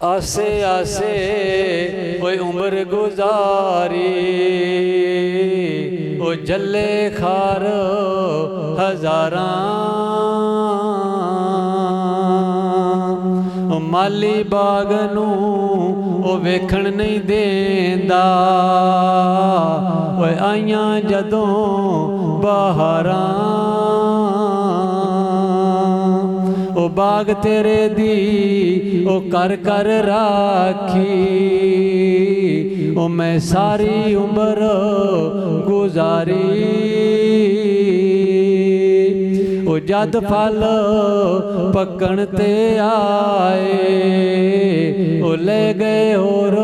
आसे आसे ओए उम्र गुजारी ओ जले खार हजारां माली बाग नूं ओ वेखण नहीं देंदा ओए आइयां जदों बहारां ओ बाग तेरे दी ओ कर कर राखी ओ मैं सारी उम्र गुजारी ओ जद फल पकण ते आए ओ ले गए और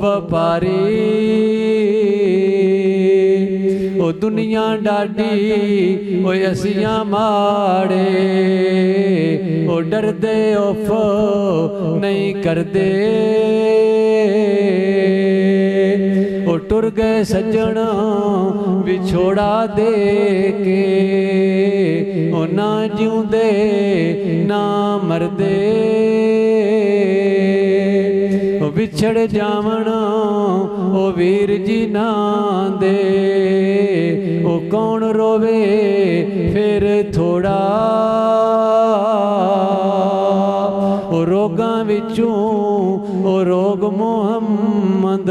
व्यापारी ओ दुनिया डाडी ओ असियां माड़े ओ डरदे उफ नहीं करदे ओ टुर गए सज्जण विछोड़ा दे के ओ ना जिउंदे ना मरदे ओ विछड़ जावण ओ वीर जी ना दे ओ कौन रोवे फिर थोड़ा ओ रोगां विचों ओ रोग मुहम्मद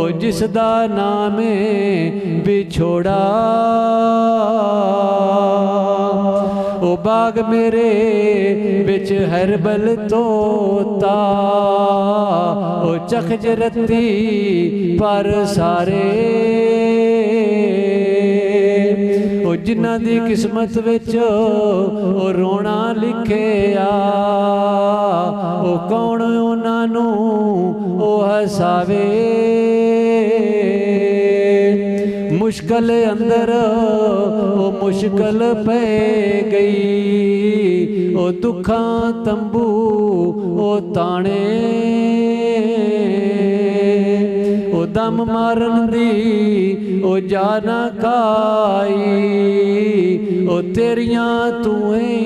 ओ जिसदा नाम है विछोड़ा ओ बाग मेरे विच हरबल तोता ओ चखज रत्ती पर सारे ओ जिन्हां दी किस्मत विच ओ रोना लिखिया ओ कौन उन्हां नूं ओ हसावे मुश्किल अंदर ओ मुश्किल पै गई ओ दुखां तंबू ओ ताने ओ दम मारन दी ओ जाना काई ओ तेरियां तूएं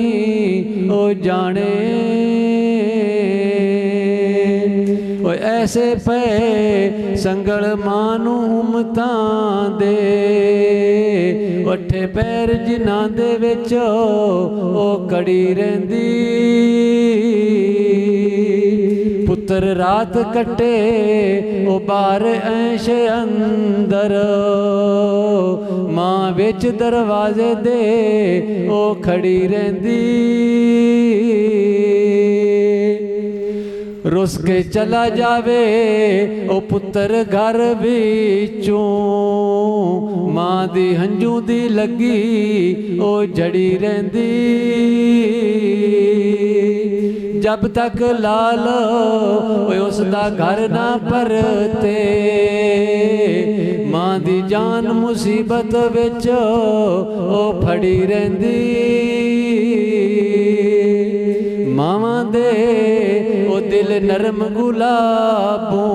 ओ जाने ओ ऐसे पे संगल मानू उमतां दे अठे पैर जिन्हां दे विच ओ कड़ी रहिंदी पुत्र रात कटे ओ बार ऐश अंदर मां विच दरवाजे दे ओ खड़ी रहिंदी रुस के चला जावे ओ पुत्र घर विचों मां दी हंजू दी लगी ओ जड़ी रहिंदी जब तक लाल उसदा घर ना परते मां दी जान मुसीबत विच ओ फड़ी रहिंदी मावां दे ओ दिल नरम गुलाबों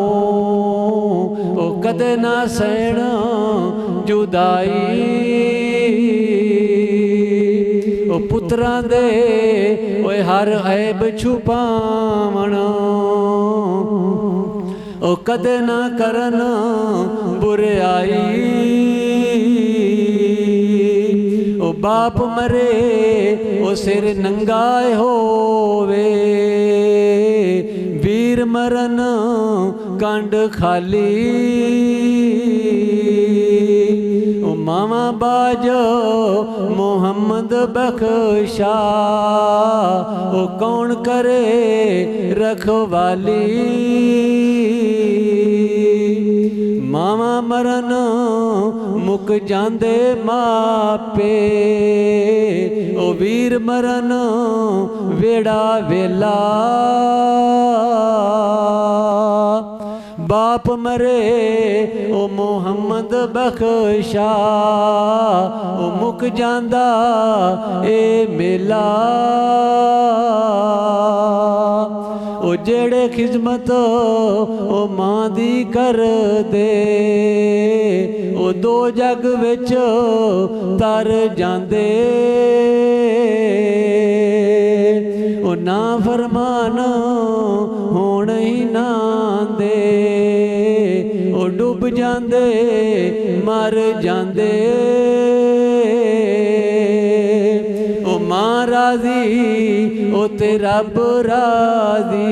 ओ कदे ना सहण जुदाई ओ पुत्रां दे ओए हर ऐब छुपावण ओ कदे ना करन बुराई ओ बाप मरे ओ सिर नंगाए होवे वीर मरन कंड खाली ओ मामा बाज मोहम्मद बख्शा ओ कौन करे रखवाली मामा मरन मुक जांदे मापे ओ वीर मरन वेड़ा वेला बाप मरे ओ मोहम्मद बख्शा ओ मुक जांदा ए मेला ओ जेड़े खिदमत ओ मां दी कर दे ओ दो जग विच तर जांदे ओ ਉਹ ਨਾ ਫਰਮਾਨ ਹੋਣ ਹੀ ਨਾ ਦੇ, ਉਹ ਡੁੱਬ ਜਾਂਦੇ ਮਰ ਜਾਂਦੇ। ਉਹ ਮਾਂ ਰਾਜ਼ੀ ਉਹ ਤੇ ਰੱਬ ਰਾਜ਼ੀ,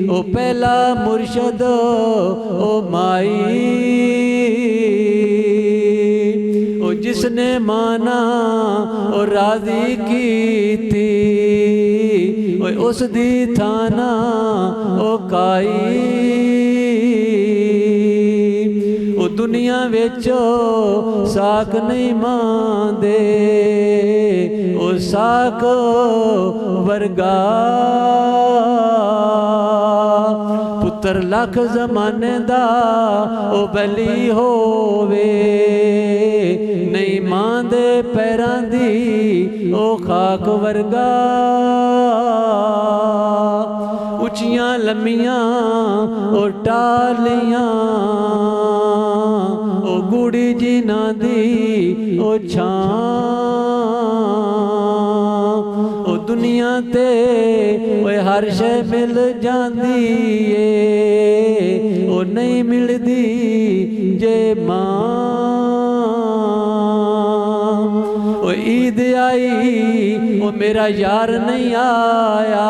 ਉਹ ਪਹਿਲਾ ਮੁਰਸ਼ਦ ਉਹ ਮਾਈ, ਉਹ ਜਿਸਨੇ ਮਾਨਾ ਉਹ ਰਾਜ਼ੀ ਕੀਤੀ, ਓਏ ਉਸ ਦੀ ਥਾਨਾ ਉਹ ਕਾਈ। ਉਹ ਦੁਨੀਆ ਵਿੱਚ ਸਾਕ ਨਹੀਂ ਮਾਂਦੇ, ਉਹ ਸਾਕ ਵਰਗਾ ਪੁੱਤਰ ਲੱਖ ਜ਼ਮਾਨੇ ਦਾ ਉਹ ਬਲੀ ਹੋਵੇ, ਨਹੀਂ ਮਾਂ ਦੇ ਪੈਰਾਂ ਦੀ ਉਹ ਖਾਕ ਵਰਗਾ। ਉੱਚੀਆਂ ਲੰਮੀਆਂ ਉਹ ਟਾਹਲੀਆਂ, ਉਹ ਗੂੜੀ ਜਿਨ੍ਹਾਂ ਦੀ ਉਹ ਛਾਂ, ਉਹ ਦੁਨੀਆ ਤੇ ਓਏ ਹਰ ਸ਼ੈ ਮਿਲ ਜਾਂਦੀ ਏ, ਉਹ ਨਹੀਂ ਮਿਲਦੀ ਜੇ ਮਾਂ। ਉਹ ਈਦ ਆਈ ਉਹ ਮੇਰਾ ਯਾਰ ਨਹੀਂ ਆਇਆ,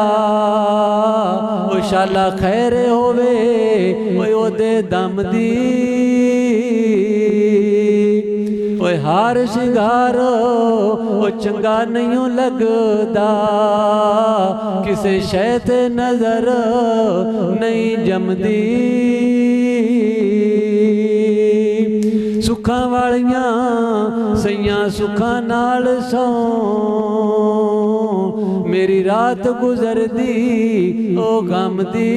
ਉਹ ਸ਼ਾਲਾ ਖੈਰ ਹੋਵੇ ਓਏ ਉਹਦੇ ਦਮ ਦੀ। ਓਏ ਹਾਰ ਸ਼ਿੰਗਾਰ ਉਹ ਚੰਗਾ ਨਹੀਂ ਲੱਗਦਾ, ਕਿਸੇ ਸ਼ੈ ਤੇ ਨਜ਼ਰ ਨਹੀਂ ਜਮਦੀ। ਸੁੱਖਾਂ ਵਾਲੀਆਂ ਸਈਆਂ ਸੁੱਖਾਂ ਨਾਲ ਸੌਂ, ਮੇਰੀ ਰਾਤ ਗੁਜ਼ਰਦੀ ਉਹ ਗਮ ਦੀ।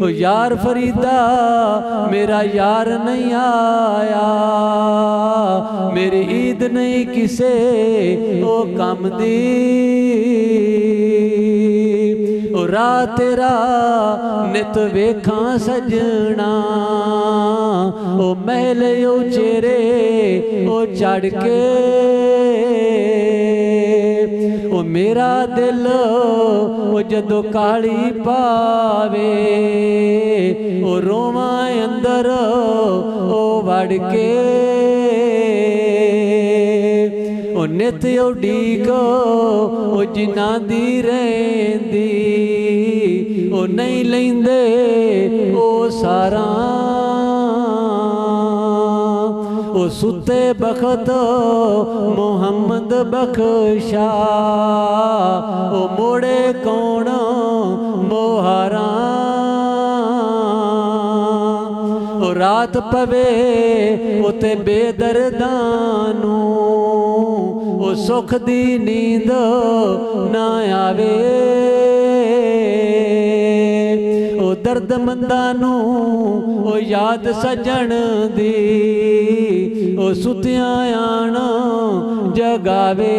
ਉਹ ਯਾਰ ਫਰੀਦਾ ਮੇਰਾ ਯਾਰ ਨਹੀਂ ਆਇਆ, ਮੇਰੀ ਈਦ ਨਹੀਂ ਕਿਸੇ ਉਹ ਕੰਮ ਦੀ। ਉਹ ਰਾਹ ਤੇਰਾ ਨਿਤ ਵੇਖਾਂ ਸਜਣਾ, ਉਹ ਮਹਿਲ ਉਚੇਰੇ ਉਹ ਚੜ ਕੇ। ਉਹ ਮੇਰਾ ਦਿਲ ਉਹ ਜਦੋਂ ਕਾਲੀ ਪਾਵੇ, ਉਹ ਰੋਵਾਂ ਅੰਦਰ ਉਹ ਵੜ ਕੇ। ਉਹ ਨਿਤ ਉਡੀਕ ਉਹ ਜਿਨ੍ਹਾਂ ਦੀ ਰਹਿੰਦੀ, ਉਹ ਨਹੀਂ ਲੈਂਦੇ ਉਹ ਸਾਰਾ। ਉਹ ਸੁੱਤੇ ਬਖਤ ਮੁਹੰਮਦ ਬਖਸ਼ਾ, ਉਹ ਮੋੜੇ ਕੌਣ ਮੋਹਾਰਾਂ। ਉਹ ਰਾਤ ਪਵੇ ਉਤੇ ਬੇਦਰਦਾਂ ਨੂੰ, ਉਹ ਸੁੱਖ ਦੀ ਨੀਂਦ ਨਾ ਆਵੇ। ਉਹ ਦਰਦਮੰਦਾਂ ਨੂੰ ਉਹ ਯਾਦ ਸਜਣ ਦੀ, ਉਹ ਸੁੱਤਿਆਂ ਆਣ ਜਗਾਵੇ।